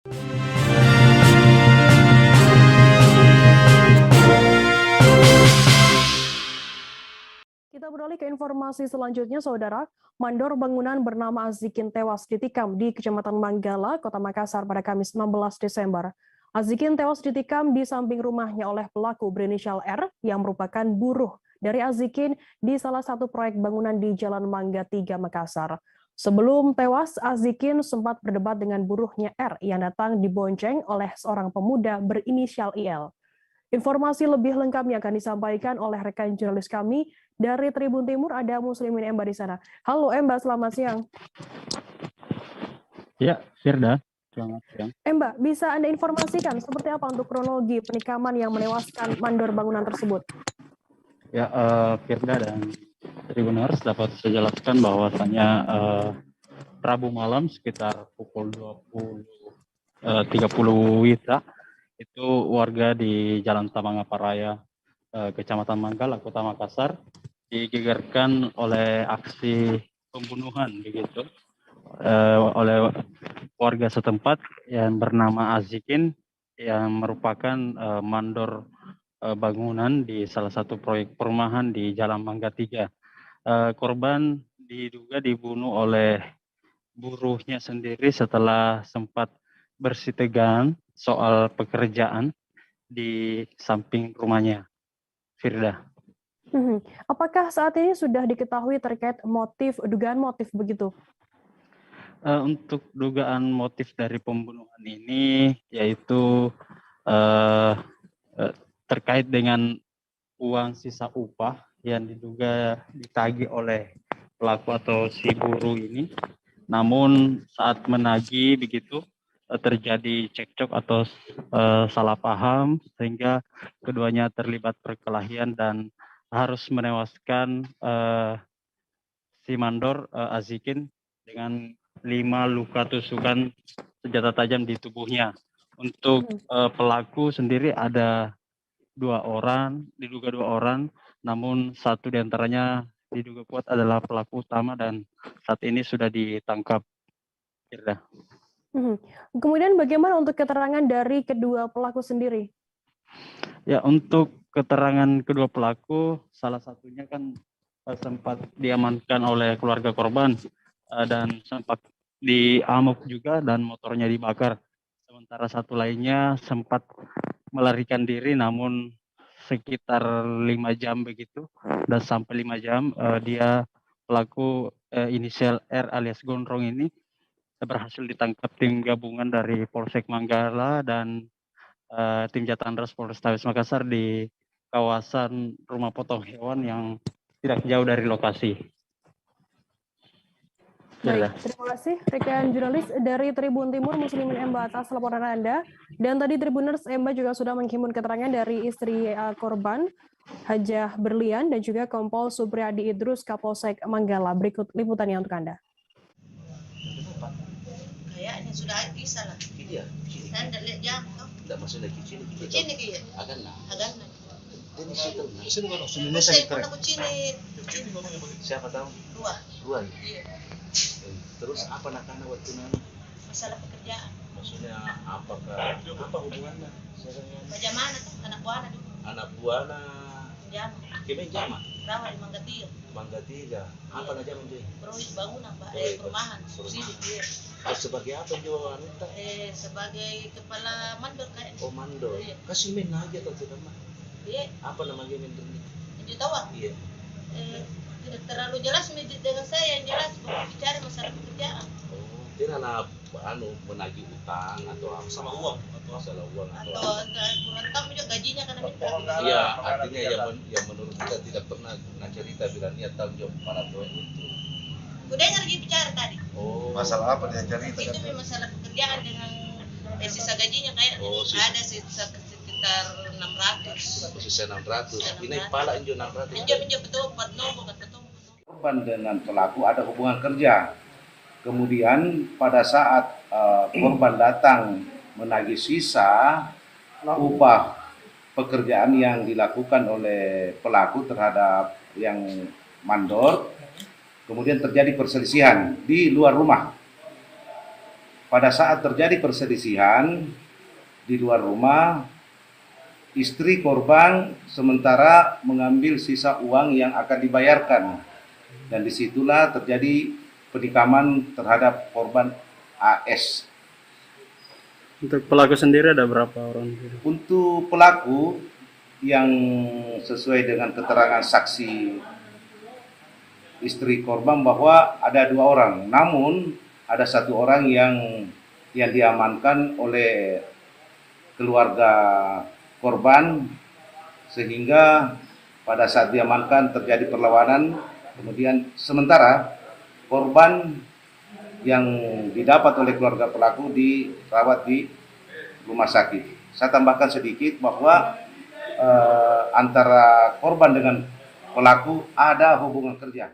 Kita beralih ke informasi selanjutnya, Saudara. Mandor bangunan bernama Azikin tewas ditikam di Kecamatan Manggala, Kota Makassar pada Kamis 16 Desember. Azikin tewas ditikam di samping rumahnya oleh pelaku berinisial R yang merupakan buruh dari Azikin di salah satu proyek bangunan di Jalan Mangga 3, Makassar. Sebelum tewas, Azikin sempat berdebat dengan buruhnya R yang datang dibonceng oleh seorang pemuda berinisial IL. Informasi lebih lengkapnya akan disampaikan oleh rekan jurnalis kami dari Tribun Timur, ada Muslimin Emba di sana. Halo Emba, selamat siang. Ya, Firda, selamat siang. Emba, bisa Anda informasikan seperti apa untuk kronologi penikaman yang menewaskan mandor bangunan tersebut? Ya, Firda dan Tribuners dapat saya jelaskan bahwasannya Rabu malam sekitar pukul 20.30 WITA itu warga di Jalan Tamangaparaya, Kecamatan Manggala, Kota Makassar digegerkan oleh aksi pembunuhan begitu oleh warga setempat yang bernama Azikin yang merupakan mandor bangunan di salah satu proyek perumahan di Jalan Mangga 3. Korban diduga dibunuh oleh buruhnya sendiri setelah sempat bersitegang soal pekerjaan di samping rumahnya. Firda. Apakah saat ini sudah diketahui terkait dugaan motif begitu? Untuk dugaan motif dari pembunuhan ini yaitu terkait dengan uang sisa upah yang diduga ditagih oleh pelaku atau si buruh ini. Namun saat menagih begitu terjadi cekcok atau salah paham sehingga keduanya terlibat perkelahian dan harus menewaskan si mandor Azikin dengan 5 luka tusukan senjata tajam di tubuhnya. Untuk pelaku sendiri ada diduga dua orang, namun satu diantaranya diduga kuat adalah pelaku utama dan saat ini sudah ditangkap. Firda. Kemudian bagaimana untuk keterangan dari kedua pelaku sendiri? Ya, untuk keterangan kedua pelaku, salah satunya kan sempat diamankan oleh keluarga korban dan sempat diamuk juga dan motornya dibakar. Sementara satu lainnya sempat melarikan diri namun sekitar 5 jam begitu dan sampai 5 jam dia pelaku inisial R alias Gondrong ini berhasil ditangkap tim gabungan dari Polsek Manggala dan tim Jatan Ras Polrestabes Makassar di kawasan rumah potong hewan yang tidak jauh dari lokasi. Baik, terima kasih rekan jurnalis dari Tribun Timur Muslimin Emba atas laporan Anda. Dan tadi Tribuners Emba juga sudah menghimpun keterangan dari istri korban Hajah Berlian dan juga Kompol Supriyadi Idrus Kapolsek Manggala. Berikut liputannya untuk Anda. Kayaknya sudah bisa lah. Iya. Saya tidak lihat jam. Tidak maksudnya kicin. Kicin dia. Agan. Ini situ. Sini kan sebenarnya saya pernah kicin. Siapa tahu? Dua. Iya. Terus apa nakana waktu nana? Masalah pekerjaan. Maksudnya apa hubungannya? Bagaimana tuh anak buana? Anak buana. Jam. Kemana jam? Rawa di Mangga 3. Mangga 3. Apa nak jam itu? Proyek bangunan, Pak. Perumahan. Subsidi. Sebagai apa juga wanita? Sebagai kepala mandor kayak. Oh, mandor. Iya. Kasih main aja tuh nama. Iya. Apa namanya mandor ini? Ini tahu? Iya. Tidak terlalu jelas dengan saya, yang jelas bicara masalah pekerjaan. Oh, dia anak menagih utang atau apa sama uang atau masalah uang atau kurang tahu juga gajinya karena minta. Iya, artinya yang menurut kita tidak pernah cerita bila niat tanggung jawab para proyek itu. Udah dengar dia bicara tadi. Oh. Masalah apa dia cerita? Itu masalah pekerjaan dengan sisa gajinya kayak ada sekitar 600. Sisa 600. Ini kepala injo 600. Injo betul 4 nombor betul. Korban dengan pelaku ada hubungan kerja. Kemudian pada saat korban datang menagih sisa upah pekerjaan yang dilakukan oleh pelaku terhadap yang mandor, kemudian terjadi perselisihan di luar rumah. pada saat terjadi perselisihan di luar rumah, istri korban sementara mengambil sisa uang yang akan dibayarkan, dan disitulah terjadi penikaman terhadap korban AS. Untuk pelaku sendiri ada berapa orang? Untuk pelaku yang sesuai dengan keterangan saksi istri korban bahwa ada 2 orang, namun ada 1 orang yang diamankan oleh keluarga korban, sehingga pada saat diamankan terjadi perlawanan. Kemudian sementara korban yang didapat oleh keluarga pelaku dirawat di rumah sakit. Saya tambahkan sedikit bahwa antara korban dengan pelaku ada hubungan kerja.